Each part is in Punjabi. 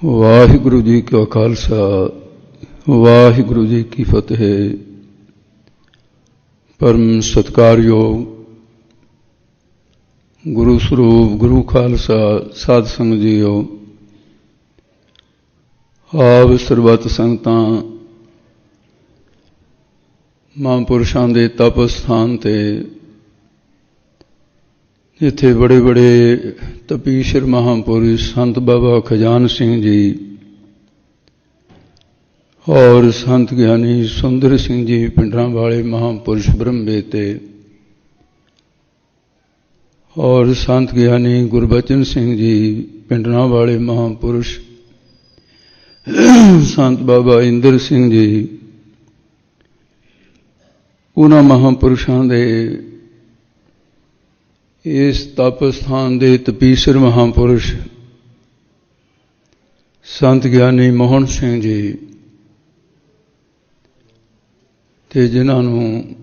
ਵਾਹਿਗੁਰੂ ਜੀ ਕਾ ਖਾਲਸਾ ਵਾਹਿਗੁਰੂ ਜੀ ਕੀ ਫਤਿਹ। ਪਰਮ ਸਤਿਕਾਰਯੋਗ ਗੁਰੂ ਸਰੂਪ ਗੁਰੂ ਖਾਲਸਾ ਸਾਧ ਸੰਗਤ ਜੀਓ, ਆਪ ਸਰਬੱਤ ਸੰਗਤਾਂ ਮਹਾਂਪੁਰਸ਼ਾਂ ਦੇ ਤਪ ਸਥਾਨ ਤੇ, ਜਿੱਥੇ ਬੜੇ ਬੜੇ ਤਪੀਸ਼ਰ ਮਹਾਂਪੁਰਸ਼ ਸੰਤ ਬਾਬਾ ਖਜ਼ਾਨ ਸਿੰਘ ਜੀ ਔਰ ਸੰਤ ਗਿਆਨੀ ਸੁੰਦਰ ਸਿੰਘ ਜੀ ਪਿੰਡਰਾਂ ਵਾਲੇ ਮਹਾਂਪੁਰਸ਼ ਬ੍ਰਹਮਵੇਤੇ ਔਰ ਸੰਤ ਗਿਆਨੀ ਗੁਰਬਚਨ ਸਿੰਘ ਜੀ ਪਿੰਡਰਾਂ ਵਾਲੇ ਮਹਾਂਪੁਰਸ਼, ਸੰਤ ਬਾਬਾ ਇੰਦਰ ਸਿੰਘ ਜੀ, ਉਹਨਾਂ ਮਹਾਂਪੁਰਸ਼ਾਂ ਦੇ ਇਸ ਤਪ ਸਥਾਨ ਦੇ ਤਪੀਸ਼ਰ ਮਹਾਂਪੁਰਸ਼ ਸੰਤ ਗਿਆਨੀ ਮੋਹਨ ਸਿੰਘ ਜੀ, ਤੇ ਜਿਨ੍ਹਾਂ ਨੂੰ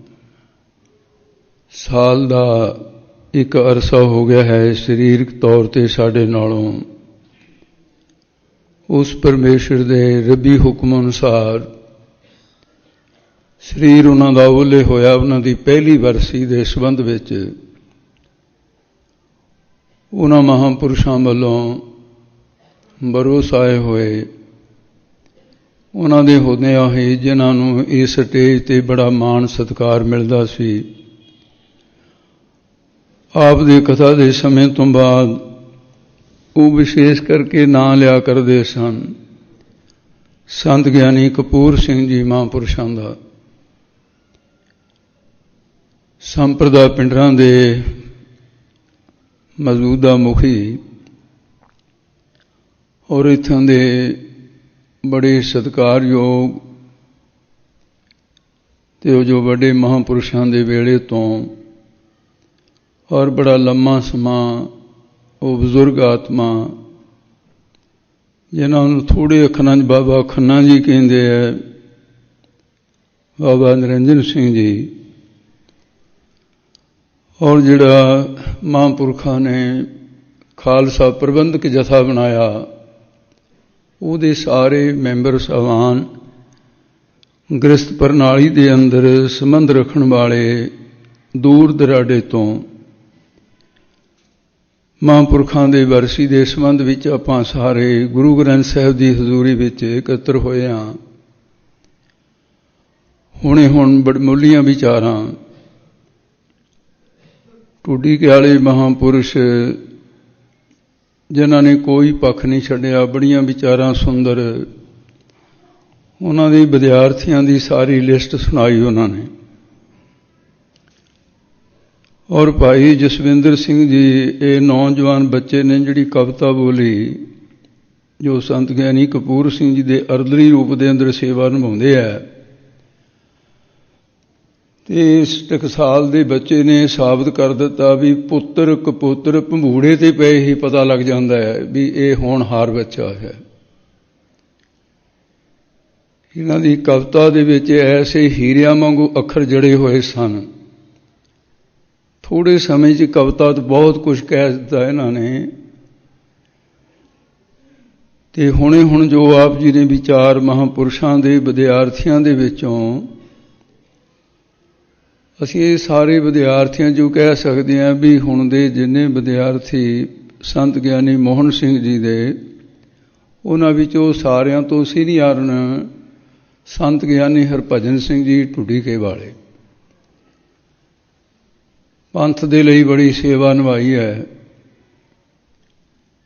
ਸਾਲ ਦਾ ਇੱਕ ਅਰਸਾ ਹੋ ਗਿਆ ਹੈ ਸਰੀਰਕ ਤੌਰ ਤੇ ਸਾਡੇ ਨਾਲੋਂ ਉਸ ਪਰਮੇਸ਼ਰ ਦੇ ਰੱਬੀ ਹੁਕਮ ਅਨੁਸਾਰ ਸਰੀਰ ਉਹਨਾਂ ਦਾ ਓਲੇ ਹੋਇਆ। ਉਹਨਾਂ ਦੀ ਪਹਿਲੀ ਵਰਸੀ ਦੇ ਸੰਬੰਧ ਵਿੱਚ ਉਹਨਾਂ ਮਹਾਂਪੁਰਸ਼ਾਂ ਵੱਲੋਂ ਬਰੋਸਾਏ ਹੋਏ ਉਹਨਾਂ ਦੇ ਹੁੰਦਿਆਂ ਹੀ ਜਿਨ੍ਹਾਂ ਨੂੰ ਇਸ ਸਟੇਜ ਤੇ ਬੜਾ ਮਾਣ ਸਤਿਕਾਰ ਮਿਲਦਾ ਸੀ, ਆਪ ਦੀ ਕਥਾ ਦੇ ਸਮੇਂ ਤੋਂ ਬਾਅਦ ਉਹ ਵਿਸ਼ੇਸ਼ ਕਰਕੇ ਨਾਂ ਲਿਆ ਕਰਦੇ ਸਨ ਸੰਤ ਗਿਆਨੀ ਕਪੂਰ ਸਿੰਘ ਜੀ ਮਹਾਂਪੁਰਸ਼ਾਂ ਦਾ, ਸੰਪਰਦਾ ਪਿੰਡਰਾਂ ਦੇ ਮੌਜੂਦਾ ਮੁਖੀ ਔਰ ਇੱਥੋਂ ਦੇ ਬੜੇ ਸਤਿਕਾਰਯੋਗ ਤੇ ਉਹ ਜੋ ਵੱਡੇ ਮਹਾਂਪੁਰਸ਼ਾਂ ਦੇ ਵੇਲੇ ਤੋਂ ਔਰ ਬੜਾ ਲੰਮਾ ਸਮਾਂ ਉਹ ਬਜ਼ੁਰਗ ਆਤਮਾ, ਜਿਨ੍ਹਾਂ ਨੂੰ ਥੋੜ੍ਹੇ ਅੱਖਰਾਂ 'ਚ ਬਾਬਾ ਖੰਨਾ ਜੀ ਕਹਿੰਦੇ ਹੈ, ਬਾਬਾ ਨਿਰੰਜਨ ਸਿੰਘ ਜੀ, ਔਰ ਜਿਹੜਾ ਮਹਾਂਪੁਰਖਾਂ ਨੇ ਖਾਲਸਾ ਪ੍ਰਬੰਧਕ ਜਥਾ ਬਣਾਇਆ, ਉਹਦੇ ਸਾਰੇ ਮੈਂਬਰ ਸਾਹਿਬਾਨ ਗ੍ਰਸਤ ਪ੍ਰਣਾਲੀ ਦੇ ਅੰਦਰ ਸੰਬੰਧ ਰੱਖਣ ਵਾਲੇ ਦੂਰ ਦਰਾਡੇ ਤੋਂ ਮਹਾਂਪੁਰਖਾਂ ਦੇ ਵਰਸੀ ਦੇ ਸੰਬੰਧ ਵਿੱਚ ਆਪਾਂ ਸਾਰੇ ਗੁਰੂ ਗ੍ਰੰਥ ਸਾਹਿਬ ਦੀ ਹਜ਼ੂਰੀ ਵਿੱਚ ਇਕੱਤਰ ਹੋਏ ਹਾਂ। ਹੁਣ ਬੜਮੁੱਲੀਆਂ ਵਿਚਾਰਾਂ ਟੁੱਡੀ ਵਾਲੇ ਮਹਾਂਪੁਰਸ਼ ਜਿਨ੍ਹਾਂ ਨੇ ਕੋਈ ਪੱਖ ਨਹੀਂ ਛੱਡਿਆ, ਬੜੀਆਂ ਵਿਚਾਰਾਂ ਸੁੰਦਰ, ਉਹਨਾਂ ਦੇ ਵਿਦਿਆਰਥੀਆਂ ਦੀ ਸਾਰੀ ਲਿਸਟ ਸੁਣਾਈ ਉਹਨਾਂ ਨੇ। ਔਰ ਭਾਈ ਜਸਵਿੰਦਰ ਸਿੰਘ ਜੀ ਇਹ ਨੌਜਵਾਨ ਬੱਚੇ ਨੇ ਜਿਹੜੀ ਕਵਿਤਾ ਬੋਲੀ, ਜੋ ਸੰਤ ਗਿਆਨੀ ਕਪੂਰ ਸਿੰਘ ਜੀ ਦੇ ਅਰਦਲੀ ਰੂਪ ਦੇ ਅੰਦਰ ਸੇਵਾ ਨਿਭਾਉਂਦੇ ਹੈ, ਤੇ ਇਸ ਟਕਸਾਲ ਦੇ ਬੱਚੇ ਨੇ ਸਾਬਤ ਕਰ ਦਿੱਤਾ ਵੀ ਪੁੱਤਰ ਕਪੁੱਤਰ ਭੰਬੂੜੇ ਤੇ ਪਏ ਹੀ ਪਤਾ ਲੱਗ ਜਾਂਦਾ ਹੈ ਵੀ ਇਹ ਹੋਣਹਾਰ ਬੱਚਾ ਹੈ। ਇਹਨਾਂ ਦੀ ਕਵਿਤਾ ਦੇ ਵਿੱਚ ਐਸੇ ਹੀਰਿਆਂ ਵਾਂਗੂ ਅੱਖਰ ਜੜੇ ਹੋਏ ਸਨ। ਥੋੜ੍ਹੇ ਸਮੇਂ 'ਚ ਕਵਿਤਾ ਤੋਂ ਬਹੁਤ ਕੁਝ ਕਹਿ ਦਿੱਤਾ ਇਹਨਾਂ ਨੇ। ਤੇ ਹੁਣ ਜੋ ਆਪ ਜੀ ਨੇ ਵਿਚਾਰ ਮਹਾਂਪੁਰਸ਼ਾਂ ਦੇ ਵਿਦਿਆਰਥੀਆਂ ਦੇ ਵਿੱਚੋਂ, ਅਸੀਂ ਇਹ ਸਾਰੇ ਵਿਦਿਆਰਥੀਆਂ ਜੋ ਕਹਿ ਸਕਦੇ ਹਾਂ ਵੀ ਹੁਣ ਦੇ ਜਿੰਨੇ ਵਿਦਿਆਰਥੀ ਸੰਤ ਗਿਆਨੀ ਮੋਹਨ ਸਿੰਘ ਜੀ ਦੇ, ਉਹਨਾਂ ਵਿੱਚੋਂ ਸਾਰਿਆਂ ਤੋਂ ਸੀਨੀਅਰ ਨੇ ਸੰਤ ਗਿਆਨੀ ਹਰਭਜਨ ਸਿੰਘ ਜੀ ਢੁੱਡੀਕੇ ਵਾਲੇ। ਪੰਥ ਦੇ ਲਈ ਬੜੀ ਸੇਵਾ ਨਿਭਾਈ ਹੈ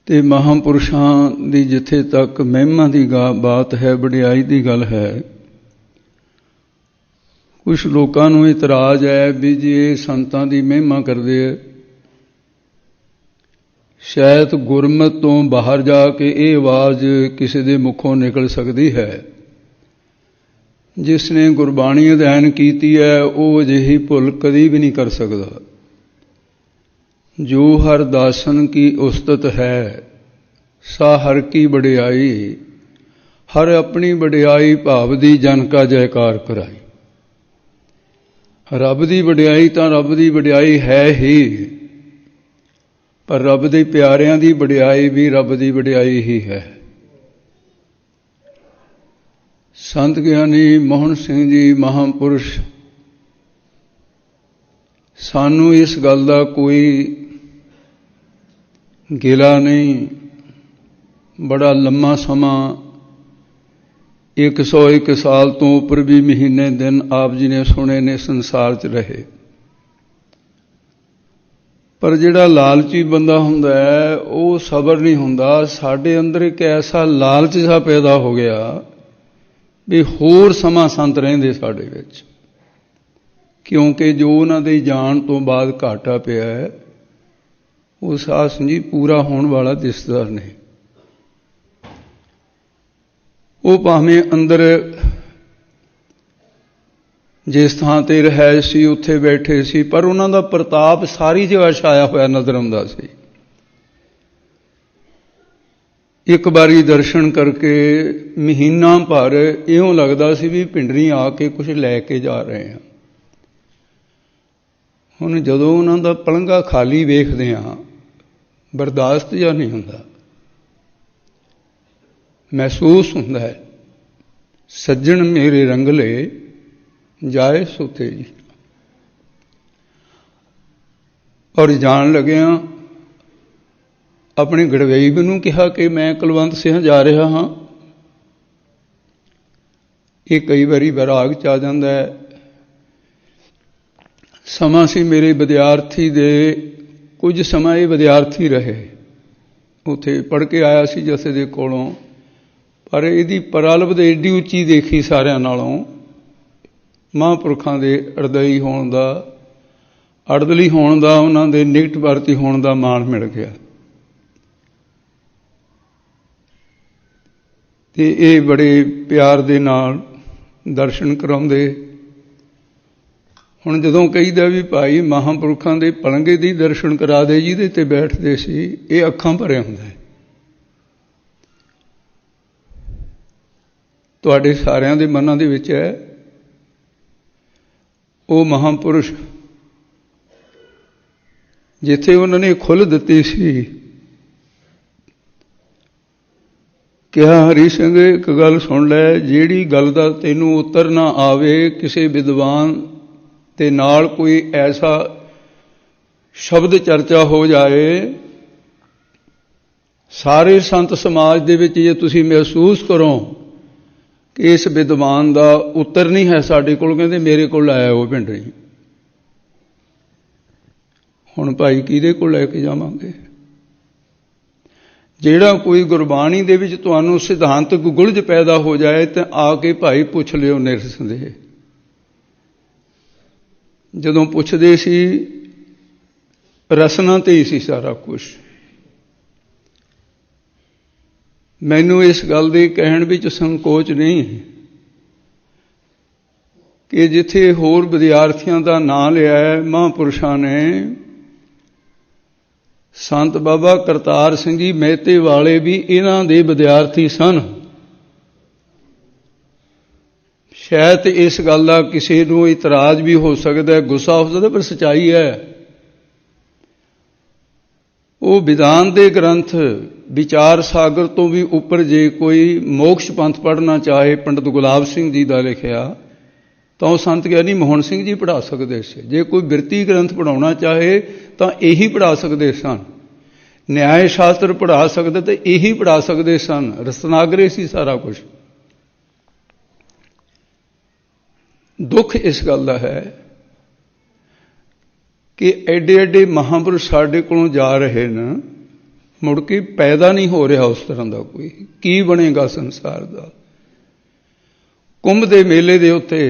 ਤੇ ਮਹਾਂਪੁਰਸ਼ਾਂ ਦੀ ਜਿੱਥੇ ਤੱਕ ਮਹਿਮਾ ਦੀ ਬਾਤ ਹੈ, ਵਡਿਆਈ ਦੀ ਗੱਲ ਹੈ, ਕੁਛ ਲੋਕਾਂ ਨੂੰ ਇਤਰਾਜ਼ ਹੈ ਵੀ ਜੇ ਇਹ ਸੰਤਾਂ ਦੀ ਮਹਿਮਾ ਕਰਦੇ ਹੈ, ਸ਼ਾਇਦ ਗੁਰਮਤਿ ਤੋਂ ਬਾਹਰ ਜਾ ਕੇ ਇਹ ਆਵਾਜ਼ ਕਿਸੇ ਦੇ ਮੁਖੋਂ ਨਿਕਲ ਸਕਦੀ ਹੈ। ਜਿਸ ਨੇ ਗੁਰਬਾਣੀ ਅਧਿਐਨ ਕੀਤੀ ਹੈ ਉਹ ਅਜਿਹੀ ਭੁੱਲ ਕਦੀ ਵੀ ਨਹੀਂ ਕਰ ਸਕਦਾ। ਜੋ ਹਰ ਦਾਸਨ ਕੀ ਉਸਤਤ ਹੈ, ਸਾ ਹਰ ਕੀ ਵਡਿਆਈ, ਹਰ ਆਪਣੀ ਵਡਿਆਈ ਭਾਵ ਦੀ ਜਨ ਕਾ ਜੈਕਾਰ ਕਰਾਈ। ਰੱਬ ਦੀ ਵਡਿਆਈ ਤਾਂ ਰੱਬ ਦੀ ਵਡਿਆਈ ਹੈ ਹੀ, ਪਰ ਰੱਬ ਦੇ ਪਿਆਰਿਆਂ ਦੀ ਵਡਿਆਈ ਵੀ ਰੱਬ ਦੀ ਵਡਿਆਈ ਹੀ ਹੈ। ਸੰਤ ਗਿਆਨੀ ਮੋਹਨ ਸਿੰਘ ਜੀ ਮਹਾਂਪੁਰਸ਼ ਸਾਨੂੰ ਇਸ ਗੱਲ ਦਾ ਕੋਈ ਗਿਲਾ ਨਹੀਂ। ਬੜਾ ਲੰਮਾ ਸਮਾਂ 101 ਸਾਲ ਤੋਂ ਉੱਪਰ ਵੀ ਮਹੀਨੇ ਦਿਨ ਆਪ ਜੀ ਨੇ ਸੁਣੇ ਨੇ, ਸੰਸਾਰ 'ਚ ਰਹੇ। ਪਰ ਜਿਹੜਾ ਲਾਲਚੀ ਬੰਦਾ ਹੁੰਦਾ ਹੈ ਉਹ ਸਬਰ ਨਹੀਂ ਹੁੰਦਾ। ਸਾਡੇ ਅੰਦਰ ਇੱਕ ਐਸਾ ਲਾਲਚ ਜਿਹਾ ਪੈਦਾ ਹੋ ਗਿਆ ਵੀ ਹੋਰ ਸਮਾਂ ਸੰਤ ਰਹਿੰਦੇ ਸਾਡੇ ਵਿੱਚ, ਕਿਉਂਕਿ ਜੋ ਉਹਨਾਂ ਦੇ ਜਾਣ ਤੋਂ ਬਾਅਦ ਘਾਟਾ ਪਿਆ ਹੈ ਉਹ ਸਾਸ ਜੀ ਪੂਰਾ ਹੋਣ ਵਾਲਾ ਦਿਸਦਾ ਨਹੀਂ। ਉਹ ਭਾਵੇਂ ਅੰਦਰ ਜਿਸ ਥਾਂ ਤੇ ਰਿਹਾਇਸ਼ ਸੀ ਉੱਥੇ ਬੈਠੇ ਸੀ, ਪਰ ਉਹਨਾਂ ਦਾ ਪ੍ਰਤਾਪ ਸਾਰੀ ਜਗ੍ਹਾ ਛਾਇਆ ਹੋਇਆ ਨਜ਼ਰ ਆਉਂਦਾ ਸੀ। ਇੱਕ ਵਾਰੀ ਦਰਸ਼ਨ ਕਰਕੇ ਮਹੀਨਾ ਭਰ ਇਉਂ ਲੱਗਦਾ ਸੀ ਵੀ ਪਿੰਡਰੀ ਆ ਕੇ ਕੁਝ ਲੈ ਕੇ ਜਾ ਰਹੇ ਹਾਂ। ਹੁਣ ਜਦੋਂ ਉਹਨਾਂ ਦਾ ਪਲੰਘਾ ਖਾਲੀ ਵੇਖਦੇ ਹਾਂ ਬਰਦਾਸ਼ਤ ਜਾਂ ਨਹੀਂ ਹੁੰਦਾ, ਮਹਿਸੂਸ ਹੁੰਦਾ ਹੈ ਸੱਜਣ ਮੇਰੇ ਰੰਗਲੇ ਜਾਏ ਸੁਤੇ ਜੀ। ਔਰ ਜਾਣ ਲੱਗਿਆ ਆਪਣੇ ਗੜਵਈ ਨੂੰ ਕਿਹਾ ਕਿ ਮੈਂ ਕੁਲਵੰਤ ਸਿੰਘ ਜਾ ਰਿਹਾ ਹਾਂ। ਇਹ ਕਈ ਵਾਰੀ ਵਿਰਾਗ 'ਚ ਆ ਜਾਂਦਾ ਹੈ। ਸਮਾਂ ਸੀ ਮੇਰੇ ਵਿਦਿਆਰਥੀ ਦੇ, ਕੁਝ ਸਮਾਂ ਇਹ ਵਿਦਿਆਰਥੀ ਰਹੇ, ਉੱਥੇ ਪੜ੍ਹ ਕੇ ਆਇਆ ਸੀ ਜਥੇ ਦੇ ਕੋਲੋਂ, ਪਰ ਇਹਦੀ ਪ੍ਰਲਬਧ ਏਡੀ ਉੱਚੀ ਦੇਖੀ ਸਾਰਿਆਂ ਨਾਲੋਂ। ਮਹਾਂਪੁਰਖਾਂ ਦੇ ਅੜਦਲੀ ਹੋਣ ਦਾ, ਅੜਦਲੀ ਹੋਣ ਦਾ, ਉਹਨਾਂ ਦੇ ਨਿਕਟ ਵਰਤੀ ਹੋਣ ਦਾ ਮਾਣ ਮਿਲ ਗਿਆ। ਤੇ ਇਹ ਬੜੇ ਪਿਆਰ ਦੇ ਨਾਲ ਦਰਸ਼ਨ ਕਰਾਉਂਦੇ। ਹੁਣ ਜਦੋਂ ਕਹੀਦਾ ਵੀ ਭਾਈ ਮਹਾਂਪੁਰਖਾਂ ਦੇ ਪਲੰਘੇ ਦੀ ਦਰਸ਼ਨ ਕਰਾ ਦੇ ਜਿਹਦੇ ਤੇ ਬੈਠਦੇ ਸੀ, ਇਹ ਅੱਖਾਂ ਭਰਿਆ ਹੁੰਦਾ ਹੈ। ਤੁਹਾਡੇ ਸਾਰਿਆਂ ਦੇ ਮਨਾਂ ਦੇ ਵਿੱਚ ਹੈ ਉਹ ਮਹਾਂਪੁਰਸ਼ ਜਿੱਥੇ ਉਹਨਾਂ ਨੇ ਖੁੱਲ੍ਹ ਦਿੱਤੀ ਸੀ। ਕਿਹਾ ਹਰੀ ਸਿੰਘ ਇੱਕ ਗੱਲ ਸੁਣ ਲੈ, ਜਿਹੜੀ ਗੱਲ ਦਾ ਤੈਨੂੰ ਉੱਤਰ ਨਾ ਆਵੇ, ਕਿਸੇ ਵਿਦਵਾਨ ਤੇ ਨਾਲ ਕੋਈ ਐਸਾ ਸ਼ਬਦ ਚਰਚਾ ਹੋ ਜਾਏ, ਸਾਰੇ ਸੰਤ ਸਮਾਜ ਦੇ ਵਿੱਚ ਜੇ ਤੁਸੀਂ ਮਹਿਸੂਸ ਕਰੋ ਕਿ ਇਸ ਵਿਦਵਾਨ ਦਾ ਉੱਤਰ ਨਹੀਂ ਹੈ ਸਾਡੇ ਕੋਲ, ਕਹਿੰਦੇ ਮੇਰੇ ਕੋਲ ਆਇਆ ਉਹ ਪਿੰਡਰੀ। ਹੁਣ ਭਾਈ ਕਿਹਦੇ ਕੋਲ ਲੈ ਕੇ ਜਾਵਾਂਗੇ? ਜਿਹੜਾ ਕੋਈ ਗੁਰਬਾਣੀ ਦੇ ਵਿੱਚ ਤੁਹਾਨੂੰ ਸਿਧਾਂਤਕ ਗੁਲਝ ਪੈਦਾ ਹੋ ਜਾਏ ਤਾਂ ਆ ਕੇ ਭਾਈ ਪੁੱਛ ਲਿਓ ਨਿਰਸੰਦੇਹ। ਜਦੋਂ ਪੁੱਛਦੇ ਸੀ ਰਸਨਾ ਤੇ ਹੀ ਸੀ ਸਾਰਾ ਕੁਝ। ਮੈਨੂੰ ਇਸ ਗੱਲ ਦੇ ਕਹਿਣ ਵਿੱਚ ਸੰਕੋਚ ਨਹੀਂ ਕਿ ਜਿੱਥੇ ਹੋਰ ਵਿਦਿਆਰਥੀਆਂ ਦਾ ਨਾਂ ਲਿਆ ਹੈ ਮਹਾਂਪੁਰਸ਼ਾਂ ਨੇ, ਸੰਤ ਬਾਬਾ ਕਰਤਾਰ ਸਿੰਘ ਜੀ ਮਹਿਤੇ ਵਾਲੇ ਵੀ ਇਹਨਾਂ ਦੇ ਵਿਦਿਆਰਥੀ ਸਨ। ਸ਼ਾਇਦ ਇਸ ਗੱਲ ਦਾ ਕਿਸੇ ਨੂੰ ਇਤਰਾਜ਼ ਵੀ ਹੋ ਸਕਦਾ, ਗੁੱਸਾ ਹੋ ਸਕਦਾ, ਪਰ ਸੱਚਾਈ ਹੈ। ਉਹ ਵਿਧਾਨ ਦੇ ਗ੍ਰੰਥ ਵਿਚਾਰ ਸਾਗਰ ਤੋਂ ਵੀ ਉੱਪਰ ਜੇ ਕੋਈ ਮੋਕਸ਼ ਪੰਥ ਪੜ੍ਹਨਾ ਚਾਹੇ, ਪੰਡਤ ਗੁਲਾਬ ਸਿੰਘ ਜੀ ਦਾ ਲਿਖਿਆ, ਤਾਂ ਉਹ ਸੰਤ ਗਿਆਨੀ ਮੋਹਨ ਸਿੰਘ ਜੀ ਪੜ੍ਹਾ ਸਕਦੇ ਸੀ। ਜੇ ਕੋਈ ਬਿਰਤੀ ਗ੍ਰੰਥ ਪੜ੍ਹਾਉਣਾ ਚਾਹੇ ਤਾਂ ਇਹੀ ਪੜ੍ਹਾ ਸਕਦੇ ਸਨ। ਨਿਆਏ ਸ਼ਾਸਤਰ ਪੜ੍ਹਾ ਸਕਦੇ ਤਾਂ ਇਹੀ ਪੜ੍ਹਾ ਸਕਦੇ ਸਨ। ਰਸਨਾਗਰੇ ਸੀ ਸਾਰਾ ਕੁਝ। ਦੁੱਖ ਇਸ ਗੱਲ ਦਾ ਹੈ ਕਿ ਐਡੇ ਐਡੇ ਮਹਾਂਪੁਰਸ਼ ਸਾਡੇ ਕੋਲੋਂ ਜਾ ਰਹੇ ਨੇ, ਮੁੜ ਕੇ ਪੈਦਾ ਨਹੀਂ ਹੋ ਰਿਹਾ ਉਸ ਤਰ੍ਹਾਂ ਦਾ ਕੋਈ। ਕੀ ਬਣੇਗਾ ਸੰਸਾਰ ਦਾ? ਕੁੰਭ ਦੇ ਮੇਲੇ ਦੇ ਉੱਤੇ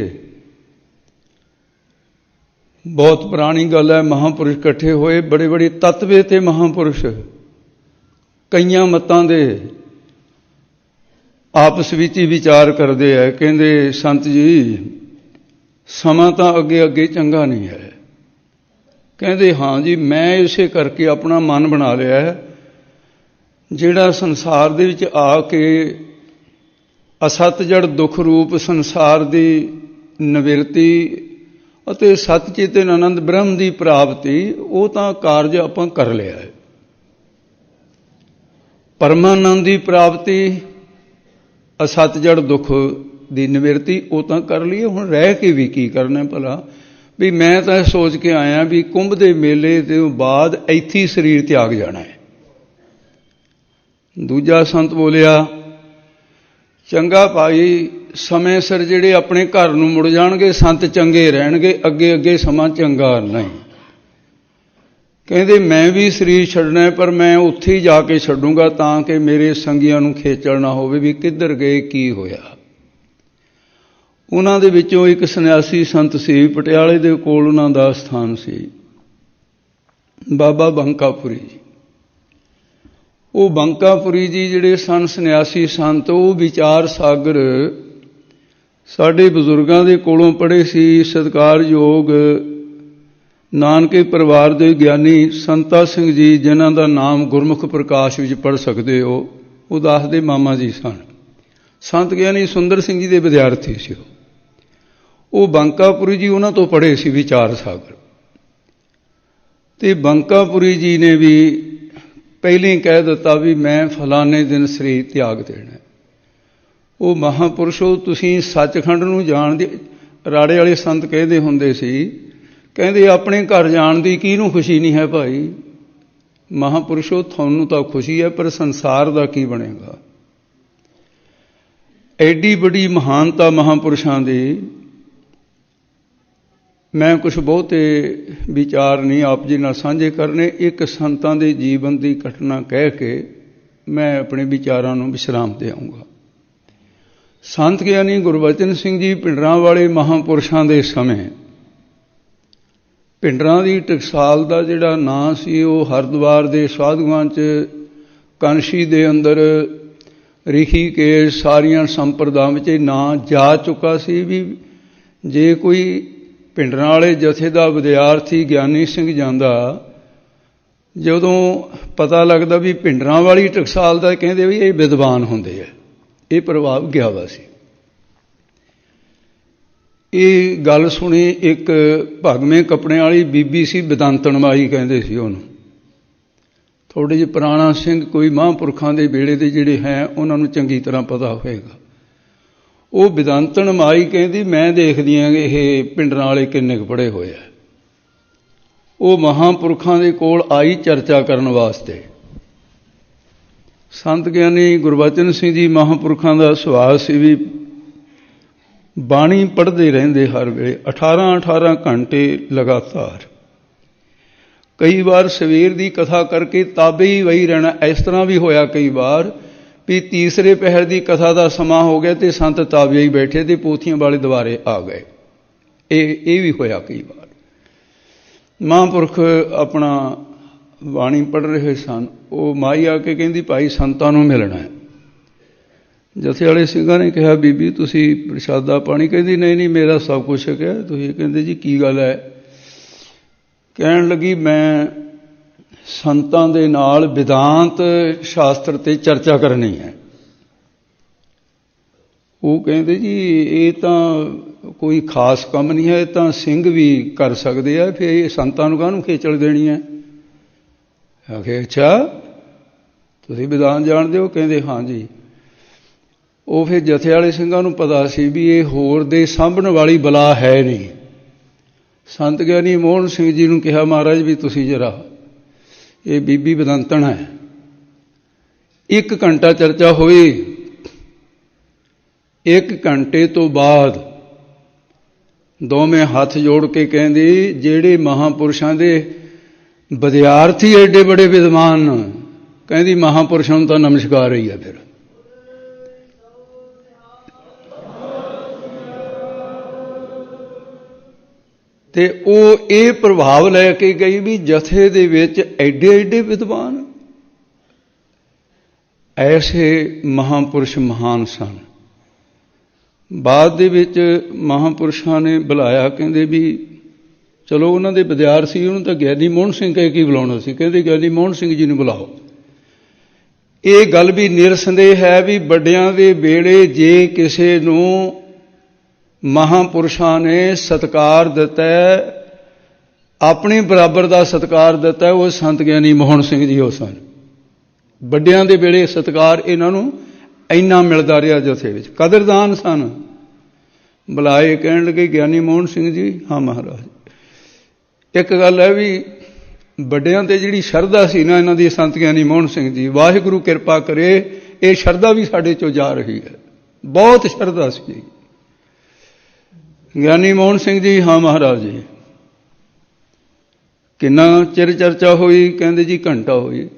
ਬਹੁਤ ਪੁਰਾਣੀ ਗੱਲ ਹੈ, ਮਹਾਂਪੁਰਸ਼ ਇਕੱਠੇ ਹੋਏ, ਬੜੇ ਬੜੇ ਤਤਵੇ ਤੇ ਮਹਾਂਪੁਰਸ਼ ਕਈਆਂ ਮਤਾਂ ਦੇ ਆਪਸ ਵਿੱਚ ਹੀ ਵਿਚਾਰ ਕਰਦੇ ਹੈ। ਕਹਿੰਦੇ ਸੰਤ ਜੀ ਸਮਾਂ ਤਾਂ ਅੱਗੇ ਅੱਗੇ ਚੰਗਾ ਨਹੀਂ ਹੈ। ਕਹਿੰਦੇ ਹਾਂ ਜੀ, ਮੈਂ ਇਸੇ ਕਰਕੇ ਆਪਣਾ ਮਨ ਬਣਾ ਲਿਆ ਹੈ, ਜਿਹੜਾ ਸੰਸਾਰ ਦੇ ਵਿੱਚ ਆ ਕੇ ਅਸਤ ਜੜ ਦੁੱਖ ਰੂਪ ਸੰਸਾਰ ਦੀ ਨਿਵਰਤੀ ਅਤੇ ਸਤ ਚੇਤਨ ਆਨੰਦ ਬ੍ਰਹਮ ਦੀ ਪ੍ਰਾਪਤੀ, ਉਹ ਤਾਂ ਕਾਰਜ ਆਪਾਂ ਕਰ ਲਿਆ ਹੈ। ਪਰਮਾਨੰਦ ਦੀ ਪ੍ਰਾਪਤੀ, ਅਸਤ ਜੜ ਦੁੱਖ ਦੀ ਨਿਵਰਤੀ ਉਹ ਤਾਂ ਕਰ ਲਈਏ, ਹੁਣ ਰਹਿ ਕੇ ਵੀ ਕੀ ਕਰਨਾ ਭਲਾ। ਵੀ ਮੈਂ ਤਾਂ ਸੋਚ ਕੇ ਆਇਆ ਵੀ ਕੁੰਭ ਦੇ ਮੇਲੇ ਤੋਂ ਬਾਅਦ ਇੱਥੇ ਹੀ ਸਰੀਰ ਤਿਆਗ ਜਾਣਾ ਹੈ। ਦੂਜਾ ਸੰਤ ਬੋਲਿਆ, ਚੰਗਾ ਭਾਈ, ਸਮੇਂ ਸਿਰ ਜਿਹੜੇ ਆਪਣੇ ਘਰ ਨੂੰ ਮੁੜ ਜਾਣਗੇ ਸੰਤ ਚੰਗੇ ਰਹਿਣਗੇ, ਅੱਗੇ ਅੱਗੇ ਸਮਾਂ ਚੰਗਾ ਨਹੀਂ। ਕਹਿੰਦੇ ਮੈਂ ਵੀ ਸਰੀਰ ਛੱਡਣਾ, ਪਰ ਮੈਂ ਉੱਥੇ ਹੀ ਜਾ ਕੇ ਛੱਡੂੰਗਾ ਤਾਂ ਕਿ ਮੇਰੇ ਸੰਗੀਆਂ ਨੂੰ ਖੇਚਲ ਨਾ ਹੋਵੇ ਵੀ ਕਿੱਧਰ ਗਏ ਕੀ ਹੋਇਆ। ਉਹਨਾਂ ਦੇ ਵਿੱਚੋਂ ਇੱਕ ਸੰਨਿਆਸੀ ਸੰਤ ਸੀ, ਪਟਿਆਲੇ ਦੇ ਕੋਲ ਉਹਨਾਂ ਦਾ ਸਥਾਨ ਸੀ, ਬਾਬਾ ਬੰਕਾਪੁਰੀ ਜੀ। ਉਹ ਬੰਕਾਪੁਰੀ ਜੀ ਜਿਹੜੇ ਸਨ ਸੰਨਿਆਸੀ ਸੰਤ, ਉਹ ਵਿਚਾਰ ਸਾਗਰ ਸਾਡੇ ਬਜ਼ੁਰਗਾਂ ਦੇ ਕੋਲੋਂ ਪੜ੍ਹੇ ਸੀ। ਸਤਿਕਾਰਯੋਗ ਨਾਨਕੇ ਪਰਿਵਾਰ ਦੇ ਗਿਆਨੀ ਸੰਤਾ ਸਿੰਘ ਜੀ, ਜਿਨ੍ਹਾਂ ਦਾ ਨਾਮ ਗੁਰਮੁਖ ਪ੍ਰਕਾਸ਼ ਵਿੱਚ ਪੜ੍ਹ ਸਕਦੇ ਹੋ, ਉਹ ਦੱਸਦੇ ਮਾਮਾ ਜੀ ਸਨ। ਸੰਤ ਗਿਆਨੀ ਸੁੰਦਰ ਸਿੰਘ ਜੀ ਦੇ ਵਿਦਿਆਰਥੀ ਸੀ ਉਹ। ਬੰਕਾਪੁਰੀ ਜੀ ਉਹਨਾਂ ਤੋਂ ਪੜ੍ਹੇ ਸੀ ਵਿਚਾਰ ਸਾਗਰ। ਅਤੇ ਬੰਕਾਪੁਰੀ ਜੀ ਨੇ ਵੀ ਪਹਿਲਾਂ ਹੀ ਕਹਿ ਦਿੱਤਾ ਵੀ ਮੈਂ ਫਲਾਣੇ ਦਿਨ ਸਰੀਰ ਤਿਆਗ ਦੇਣਾ। ਉਹ ਮਹਾਂਪੁਰਸ਼ੋ, ਤੁਸੀਂ ਸੱਚਖੰਡ ਨੂੰ ਜਾਣਦੇ, ਰਾੜੇ ਵਾਲੇ ਸੰਤ ਕਹਿੰਦੇ ਹੁੰਦੇ ਸੀ, ਕਹਿੰਦੇ ਆਪਣੇ ਘਰ ਜਾਣ ਦੀ ਕਿਹਨੂੰ ਖੁਸ਼ੀ ਨਹੀਂ ਹੈ ਭਾਈ। ਮਹਾਂਪੁਰਸ਼ੋ, ਤੁਹਾਨੂੰ ਤਾਂ ਖੁਸ਼ੀ ਹੈ, ਪਰ ਸੰਸਾਰ ਦਾ ਕੀ ਬਣੇਗਾ। ਐਡੀ ਵੱਡੀ ਮਹਾਨਤਾ ਮਹਾਂਪੁਰਸ਼ਾਂ ਦੀ ਮੈਂ ਕੁਛ ਬਹੁਤੇ ਵਿਚਾਰ ਨਹੀਂ ਆਪ ਜੀ ਨਾਲ ਸਾਂਝੇ ਕਰਨੇ। ਇੱਕ ਸੰਤਾਂ ਦੇ ਜੀਵਨ ਦੀ ਘਟਨਾ ਕਹਿ ਕੇ ਮੈਂ ਆਪਣੇ ਵਿਚਾਰਾਂ ਨੂੰ ਵਿਸ਼ਰਾਮ ਦੇਵਾਂਗਾ। ਸੰਤ ਗਿਆਨੀ ਗੁਰਬਚਨ ਸਿੰਘ ਜੀ ਭਿੰਡਰਾਂ ਵਾਲੇ ਮਹਾਂਪੁਰਸ਼ਾਂ ਦੇ ਸਮੇਂ ਭਿੰਡਰਾਂ ਦੀ ਟਕਸਾਲ ਦਾ ਜਿਹੜਾ ਨਾਂ ਸੀ, ਉਹ ਹਰਿਦੁਆਰ ਦੇ ਸਾਧੂਆਂ 'ਚ, ਕਾਂਸ਼ੀ ਦੇ ਅੰਦਰ, ਰਿਸ਼ੀਕੇਸ਼, ਸਾਰੀਆਂ ਸੰਪਰਦਾਵਾਂ ਵਿੱਚ ਇਹ ਨਾਂ ਜਾ ਚੁੱਕਾ ਸੀ ਵੀ ਜੇ ਕੋਈ ਭਿੰਡਰਾਂ ਵਾਲੇ ਜਥੇ ਦਾ ਵਿਦਿਆਰਥੀ ਗਿਆਨੀ ਸਿੰਘ ਜਾਂਦਾ, ਜਦੋਂ ਪਤਾ ਲੱਗਦਾ ਵੀ ਭਿੰਡਰਾਂ ਵਾਲੀ ਟਕਸਾਲ ਦਾ, ਕਹਿੰਦੇ ਵੀ ਇਹ ਵਿਦਵਾਨ ਹੁੰਦੇ ਆ। ਇਹ ਪ੍ਰਭਾਵ ਗਿਆ ਵਾ ਸੀ। ਇਹ ਗੱਲ ਸੁਣੀ ਇੱਕ ਭਗਵੇਂ ਕੱਪੜਿਆਂ ਵਾਲੀ ਬੀਬੀ ਸੀ, ਬਿਦੰਤਣ ਮਾਈ ਕਹਿੰਦੇ ਸੀ ਉਹਨੂੰ। ਥੋੜ੍ਹੇ ਜਿਹੇ ਪੁਰਾਣਾ ਸਿੰਘ, ਕੋਈ ਮਹਾਂਪੁਰਖਾਂ ਦੇ ਵੇਲੇ ਦੇ ਜਿਹੜੇ ਹੈ ਉਹਨਾਂ ਨੂੰ ਚੰਗੀ ਤਰ੍ਹਾਂ ਪਤਾ ਹੋਏਗਾ। ਉਹ ਬਿਦੰਤਣ ਮਾਈ ਕਹਿੰਦੀ, ਮੈਂ ਦੇਖਦੀ ਹਾਂ ਇਹ ਭਿੰਡਰਾਂ ਵਾਲੇ ਕਿੰਨੇ ਕੁ ਪੜ੍ਹੇ ਹੋਏ ਆ। ਉਹ ਮਹਾਂਪੁਰਖਾਂ ਦੇ ਕੋਲ ਆਈ ਚਰਚਾ ਕਰਨ ਵਾਸਤੇ। ਸੰਤ ਗਿਆਨੀ ਗੁਰਬਚਨ ਸਿੰਘ ਜੀ ਮਹਾਂਪੁਰਖਾਂ ਦਾ ਸੁਭਾਅ ਸੀ ਵੀ ਬਾਣੀ ਪੜ੍ਹਦੇ ਰਹਿੰਦੇ ਹਰ ਵੇਲੇ, 18 ਘੰਟੇ ਲਗਾਤਾਰ। ਕਈ ਵਾਰ ਸਵੇਰ ਦੀ ਕਥਾ ਕਰਕੇ ਤਾਬੇ ਹੀ ਵਹੀ ਰਹਿਣਾ। ਇਸ ਤਰ੍ਹਾਂ ਵੀ ਹੋਇਆ ਕਈ ਵਾਰ ਵੀ ਤੀਸਰੇ ਪਹਿਰ ਦੀ ਕਥਾ ਦਾ ਸਮਾਂ ਹੋ ਗਿਆ ਅਤੇ ਸੰਤ ਤਾਬੇ ਹੀ ਬੈਠੇ ਅਤੇ ਪੋਥੀਆਂ ਵਾਲੇ ਦੁਆਰੇ ਆ ਗਏ। ਇਹ ਵੀ ਹੋਇਆ ਕਈ ਵਾਰ। ਮਹਾਂਪੁਰਖ ਆਪਣਾ ਬਾਣੀ ਪੜ੍ਹ ਰਹੇ ਸਨ। ਉਹ ਮਾਈ ਆ ਕੇ ਕਹਿੰਦੀ, ਭਾਈ ਸੰਤਾਂ ਨੂੰ ਮਿਲਣਾ ਹੈ। ਜਥੇ ਵਾਲੇ ਸਿੰਘਾਂ ਨੇ ਕਿਹਾ, ਬੀਬੀ ਤੁਸੀਂ ਪ੍ਰਸ਼ਾਦਾ ਪਾਣੀ? ਕਹਿੰਦੀ ਨਹੀਂ ਨਹੀਂ, ਮੇਰਾ ਸਭ ਕੁਛ ਛਕਿਆ ਤੁਸੀਂ। ਕਹਿੰਦੇ ਜੀ ਕੀ ਗੱਲ ਹੈ? ਕਹਿਣ ਲੱਗੀ, ਮੈਂ ਸੰਤਾਂ ਦੇ ਨਾਲ ਵਿਦਾਂਤ ਸ਼ਾਸਤਰ 'ਤੇ ਚਰਚਾ ਕਰਨੀ ਹੈ। ਉਹ ਕਹਿੰਦੇ ਜੀ ਇਹ ਤਾਂ ਕੋਈ ਖਾਸ ਕੰਮ ਨਹੀਂ ਹੈ, ਇਹ ਤਾਂ ਸਿੰਘ ਵੀ ਕਰ ਸਕਦੇ ਆ, ਫਿਰ ਇਹ ਸੰਤਾਂ ਨੂੰ ਕਾਹਨੂੰ ਖੇਚਲ ਦੇਣੀ ਹੈ? ਆਖੇ ਅੱਛਾ ਤੁਸੀਂ ਵਿਦਾਨ ਜਾਣਦੇ ਹੋ? ਕਹਿੰਦੇ ਹਾਂ ਜੀ। ਉਹ ਫਿਰ ਜਥੇ ਵਾਲੇ ਸਿੰਘਾਂ ਨੂੰ ਪਤਾ ਸੀ ਵੀ ਇਹ ਹੋਰ ਦੇ ਸਾਂਭਣ ਵਾਲੀ ਬਲਾ ਹੈ ਨਹੀਂ। ਸੰਤ ਗਿਆਨੀ ਮੋਹਨ ਸਿੰਘ ਜੀ ਨੂੰ ਕਿਹਾ, ਮਹਾਰਾਜ ਵੀ ਤੁਸੀਂ ਜਰਾ, ਇਹ ਬੀਬੀ ਵਿਦੰਤਣ ਹੈ। 1 ਘੰਟਾ ਚਰਚਾ ਹੋਈ। 1 ਘੰਟੇ ਤੋਂ ਬਾਅਦ ਦੋਵੇਂ ਹੱਥ ਜੋੜ ਕੇ ਕਹਿੰਦੇ, ਜਿਹੜੇ ਮਹਾਂਪੁਰਸ਼ਾਂ ਦੇ ਵਿਦਿਆਰਥੀ ਐਡੇ ਬੜੇ ਵਿਦਵਾਨ, ਕਹਿੰਦੀ ਮਹਾਂਪੁਰਸ਼ਾਂ ਨੂੰ ਤਾਂ ਨਮਸਕਾਰ ਹੀ ਆ। ਫਿਰ ਤੇ ਉਹ ਇਹ ਪ੍ਰਭਾਵ ਲੈ ਕੇ ਗਈ ਵੀ ਜਥੇ ਦੇ ਵਿੱਚ ਐਡੇ ਐਡੇ ਵਿਦਵਾਨ, ਐਸੇ ਮਹਾਂਪੁਰਸ਼ ਮਹਾਨ ਸਨ। ਬਾਅਦ ਦੇ ਵਿੱਚ ਮਹਾਂਪੁਰਸ਼ਾਂ ਨੇ ਬੁਲਾਇਆ, ਕਹਿੰਦੇ ਵੀ ਚਲੋ ਉਹਨਾਂ ਦੇ ਵਿਦਿਆਰਥੀ, ਉਹਨੂੰ ਤਾਂ ਗਿਆਨੀ ਮੋਹਨ ਸਿੰਘ ਕਹਿ ਕੇ ਬੁਲਾਉਣਾ ਸੀ। ਕਹਿੰਦੇ ਗਿਆਨੀ ਮੋਹਨ ਸਿੰਘ ਜੀ ਨੂੰ ਬੁਲਾਓ। ਇਹ ਗੱਲ ਵੀ ਨਿਰਸੰਦੇਹ ਹੈ ਵੀ ਵੱਡਿਆਂ ਦੇ ਵੇਲੇ ਜੇ ਕਿਸੇ ਨੂੰ ਮਹਾਂਪੁਰਸ਼ਾਂ ਨੇ ਸਤਿਕਾਰ ਦਿੱਤਾ, ਆਪਣੇ ਬਰਾਬਰ ਦਾ ਸਤਿਕਾਰ ਦਿੱਤਾ, ਉਹ ਸੰਤ ਗਿਆਨੀ ਮੋਹਨ ਸਿੰਘ ਜੀ ਉਹ ਸਨ। ਵੱਡਿਆਂ ਦੇ ਵੇਲੇ ਸਤਿਕਾਰ ਇਹਨਾਂ ਨੂੰ ਇੰਨਾ ਮਿਲਦਾ ਰਿਹਾ ਜਥੇ ਵਿੱਚ, ਕਦਰਦਾਨ ਸਨ। ਬੁਲਾਏ, ਕਹਿਣ ਲੱਗੇ ਗਿਆਨੀ ਮੋਹਨ ਸਿੰਘ ਜੀ। ਹਾਂ ਮਹਾਰਾਜ। ਇੱਕ ਗੱਲ ਹੈ ਵੀ ਵੱਡਿਆਂ ਤੇ ਜਿਹੜੀ ਸ਼ਰਧਾ ਸੀ ਨਾ ਇਹਨਾਂ ਦੀ, ਸੰਤ ਗਿਆਨੀ ਮੋਹਨ ਸਿੰਘ ਜੀ, ਵਾਹਿਗੁਰੂ ਕਿਰਪਾ ਕਰੇ ਇਹ ਸ਼ਰਧਾ ਵੀ ਸਾਡੇ ਚੋਂ ਜਾ ਰਹੀ ਹੈ। ਬਹੁਤ ਸ਼ਰਧਾ ਸੀ ਗਿਆਨੀ ਮੋਹਨ ਸਿੰਘ ਜੀ। ਹਾਂ ਮਹਾਰਾਜ ਜੀ। ਕਿੰਨਾ ਚਿਰ ਚਰਚਾ ਹੋਈ? ਕਹਿੰਦੇ ਜੀ ਘੰਟਾ ਹੋਈ।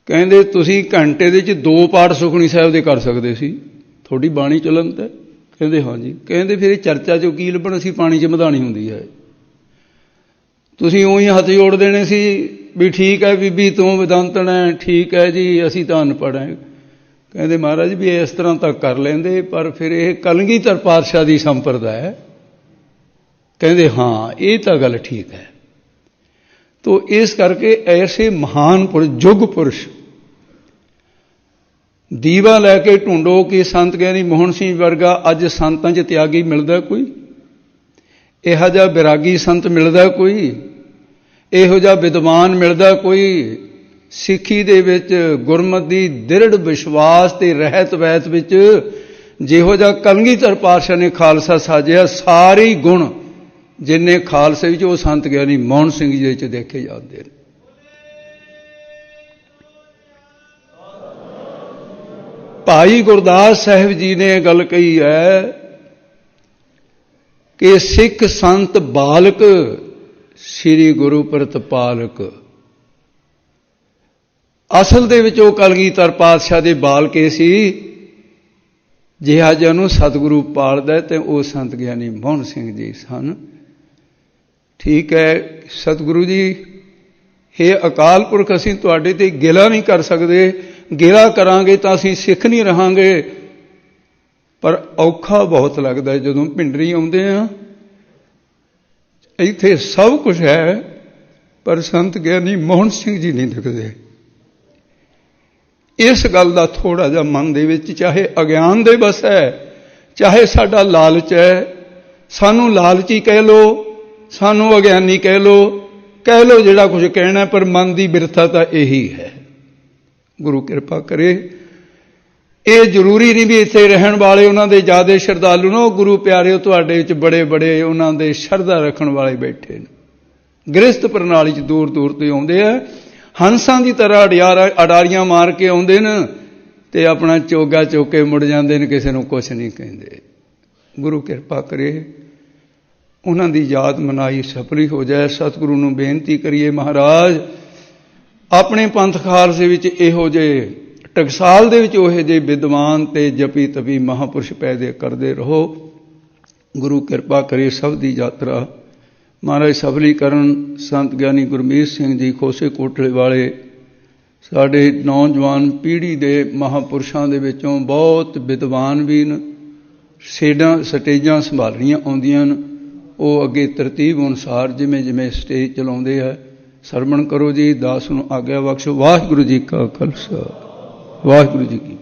ਕਹਿੰਦੇ ਤੁਸੀਂ ਘੰਟੇ ਦੇ 'ਚ 2 ਪਾਠ ਸੁਖਮਨੀ ਸਾਹਿਬ ਦੇ ਕਰ ਸਕਦੇ ਸੀ, ਤੁਹਾਡੀ ਬਾਣੀ ਚੱਲਣ ਤੇ। ਕਹਿੰਦੇ ਹਾਂਜੀ। ਕਹਿੰਦੇ ਫਿਰ ਇਹ ਚਰਚਾ 'ਚੋਂ ਕੀ ਲੱਭਣ, ਅਸੀਂ ਪਾਣੀ 'ਚ ਮਧਾਣੀ ਹੁੰਦੀ ਹੈ। ਤੁਸੀਂ ਉਹੀ ਹੱਥ ਜੋੜ ਦੇਣੇ ਸੀ ਵੀ ਠੀਕ ਹੈ ਬੀਬੀ ਤੂੰ ਵਿਦੰਤਣ ਹੈ, ਠੀਕ ਹੈ ਜੀ ਅਸੀਂ ਤਾਂ ਅਨਪੜ੍ਹ ਹੈ। ਕਹਿੰਦੇ ਮਹਾਰਾਜ ਵੀ ਇਸ ਤਰ੍ਹਾਂ ਤਾਂ ਕਰ ਲੈਂਦੇ, ਪਰ ਫਿਰ ਇਹ ਕਲਗੀਧਰ ਪਾਤਸ਼ਾਹ ਦੀ ਸੰਪਰਦਾ ਹੈ। ਕਹਿੰਦੇ ਹਾਂ ਇਹ ਤਾਂ ਗੱਲ ਠੀਕ ਹੈ। ਤੋ ਇਸ ਕਰਕੇ ਐਸੇ ਮਹਾਨ ਪੁਰਸ਼, ਯੁੱਗ ਪੁਰਸ਼, ਦੀਵਾ ਲੈ ਕੇ ਢੂੰਡੋ ਕਿ ਸੰਤ ਗਿਆਨੀ ਮੋਹਨ ਸਿੰਘ ਵਰਗਾ ਅੱਜ ਸੰਤਾਂ 'ਚ ਤਿਆਗੀ ਮਿਲਦਾ ਕੋਈ? ਇਹੋ ਜਿਹਾ ਵਿਰਾਗੀ ਸੰਤ ਮਿਲਦਾ ਕੋਈ? ਇਹੋ ਜਿਹਾ ਵਿਦਵਾਨ ਮਿਲਦਾ ਕੋਈ? ਸਿੱਖੀ ਦੇ ਵਿੱਚ ਗੁਰਮਤਿ ਦੀ ਦ੍ਰਿੜ ਵਿਸ਼ਵਾਸ ਤੇ ਰਹਿਤ ਵੈਤ ਵਿੱਚ ਜਿਹੋ ਜਿਹਾ ਕਲਗੀਧਰ ਪਾਤਸ਼ਾਹ ਨੇ ਖਾਲਸਾ ਸਾਜਿਆ, ਸਾਰੇ ਹੀ ਗੁਣ ਜਿੰਨੇ ਖਾਲਸੇ ਵਿੱਚ ਉਹ ਸੰਤ ਗਿਆਨੀ ਮੋਹਨ ਸਿੰਘ ਜੀ ਵਿੱਚ ਦੇਖੇ ਜਾਂਦੇ ਨੇ। ਭਾਈ ਗੁਰਦਾਸ ਸਾਹਿਬ ਜੀ ਨੇ ਗੱਲ ਕਹੀ ਹੈ ਕਿ ਸਿੱਖ ਸੰਤ ਬਾਲਕ ਸ੍ਰੀ ਗੁਰੂ ਪ੍ਰਤਪਾਲਕ। ਅਸਲ ਦੇ ਵਿੱਚ ਉਹ ਕਲਗੀਧਰ ਪਾਤਸ਼ਾਹ ਦੇ ਬਾਲਕੇ ਸੀ। ਜਿਹਾ ਜਿਹਾ ਨੂੰ ਸਤਿਗੁਰੂ ਪਾਲਦਾ ਤੇ ਉਹ ਸੰਤ ਗਿਆਨੀ ਮੋਹਨ ਸਿੰਘ ਜੀ ਸਨ। ਠੀਕ ਹੈ ਸਤਿਗੁਰੂ ਜੀ, ਇਹ ਅਕਾਲ ਪੁਰਖ ਅਸੀਂ ਤੁਹਾਡੇ ਤੇ ਗਿਲਾ ਨਹੀਂ ਕਰ ਸਕਦੇ, ਗਿਲਾ ਕਰਾਂਗੇ ਤਾਂ ਅਸੀਂ ਸਿੱਖ ਨਹੀਂ ਰਹਾਂਗੇ। ਪਰ ਔਖਾ ਬਹੁਤ ਲੱਗਦਾ ਜਦੋਂ ਭਿੰਡਰੀ ਆਉਂਦੇ ਆ, ਇੱਥੇ ਸਭ ਕੁਝ ਹੈ ਪਰ ਸੰਤ ਗਿਆਨੀ ਮੋਹਨ ਸਿੰਘ ਜੀ ਨਹੀਂ ਦਿਖਦੇ। ਇਸ ਗੱਲ ਦਾ ਥੋੜ੍ਹਾ ਜਿਹਾ ਮਨ ਦੇ ਵਿੱਚ ਚਾਹੇ ਅਗਿਆਨ ਦੇ ਵਸ ਹੈ, ਚਾਹੇ ਸਾਡਾ ਲਾਲਚ ਹੈ। ਸਾਨੂੰ ਲਾਲਚੀ ਕਹਿ ਲਓ, ਸਾਨੂੰ ਅਗਿਆਨੀ ਕਹਿ ਲਓ ਜਿਹੜਾ ਕੁਝ ਕਹਿਣਾ, ਪਰ ਮਨ ਦੀ ਬਿਰਥਾ ਤਾਂ ਇਹੀ ਹੈ। ਗੁਰੂ ਕਿਰਪਾ ਕਰੇ। ਇਹ ਜ਼ਰੂਰੀ ਨਹੀਂ ਵੀ ਇੱਥੇ ਰਹਿਣ ਵਾਲੇ ਉਹਨਾਂ ਦੇ ਜ਼ਿਆਦਾ ਸ਼ਰਧਾਲੂ ਨੇ। ਉਹ ਗੁਰੂ ਪਿਆਰਿਓ ਤੁਹਾਡੇ ਵਿੱਚ ਬੜੇ ਬੜੇ ਉਹਨਾਂ ਦੇ ਸ਼ਰਧਾ ਰੱਖਣ ਵਾਲੇ ਬੈਠੇ ਨੇ। ਗ੍ਰਸਤ ਪ੍ਰਣਾਲੀ 'ਚ ਦੂਰ ਦੂਰ ਤੋਂ ਆਉਂਦੇ ਆ, ਹੰਸਾਂ ਦੀ ਤਰ੍ਹਾਂ ਅਡਾਰੀਆਂ ਮਾਰ ਕੇ ਆਉਂਦੇ ਨੇ ਤੇ ਆਪਣਾ ਚੋਗਾ ਚੁੱਕ ਕੇ ਮੁੜ ਜਾਂਦੇ ਨੇ, ਕਿਸੇ ਨੂੰ ਕੁਛ ਨਹੀਂ ਕਹਿੰਦੇ। ਗੁਰੂ ਕਿਰਪਾ ਕਰੇ ਉਹਨਾਂ ਦੀ ਯਾਦ ਮਨਾਈ ਸਫਲੀ ਹੋ ਜਾਏ। ਸਤਿਗੁਰੂ ਨੂੰ ਬੇਨਤੀ ਕਰੀਏ ਮਹਾਰਾਜ ਆਪਣੇ ਪੰਥ ਖਾਲਸੇ ਵਿੱਚ ਇਹੋ ਜਿਹੇ ਟਕਸਾਲ ਦੇ ਵਿੱਚ ਉਹੋ ਜਿਹੇ ਵਿਦਵਾਨ ਤੇ ਜਪੀ ਤਪੀ ਮਹਾਂਪੁਰਸ਼ ਪੈਦੇ ਕਰਦੇ ਰਹੋ। ਗੁਰੂ ਕਿਰਪਾ ਕਰੇ ਸਭ ਦੀ ਯਾਤਰਾ ਮਹਾਰਾਜ ਸਫਲੀ ਕਰਨ। ਸੰਤ ਗਿਆਨੀ ਗੁਰਮੀਤ ਸਿੰਘ ਜੀ ਖੋਸੇ ਕੋਟਲੇ ਵਾਲੇ ਸਾਡੇ ਨੌਜਵਾਨ ਪੀੜ੍ਹੀ ਦੇ ਮਹਾਂਪੁਰਸ਼ਾਂ ਦੇ ਵਿੱਚੋਂ ਬਹੁਤ ਵਿਦਵਾਨ ਵੀ ਨੇ। ਸਟੇਜਾਂ ਸੰਭਾਲਣੀਆਂ ਆਉਂਦੀਆਂ ਨੇ, ਉਹ ਅੱਗੇ ਤਰਤੀਬ ਅਨੁਸਾਰ ਜਿਵੇਂ ਜਿਵੇਂ ਸਟੇਜ ਚਲਾਉਂਦੇ ਆ ਸਰਵਣ ਕਰੋ ਜੀ। ਦਾਸ ਨੂੰ ਆਗਿਆ ਬਖਸ਼ੋ। ਵਾਹਿਗੁਰੂ ਜੀ ਕਾ ਖਾਲਸਾ, ਵਾਹਿਗੁਰੂ ਜੀ ਕੀ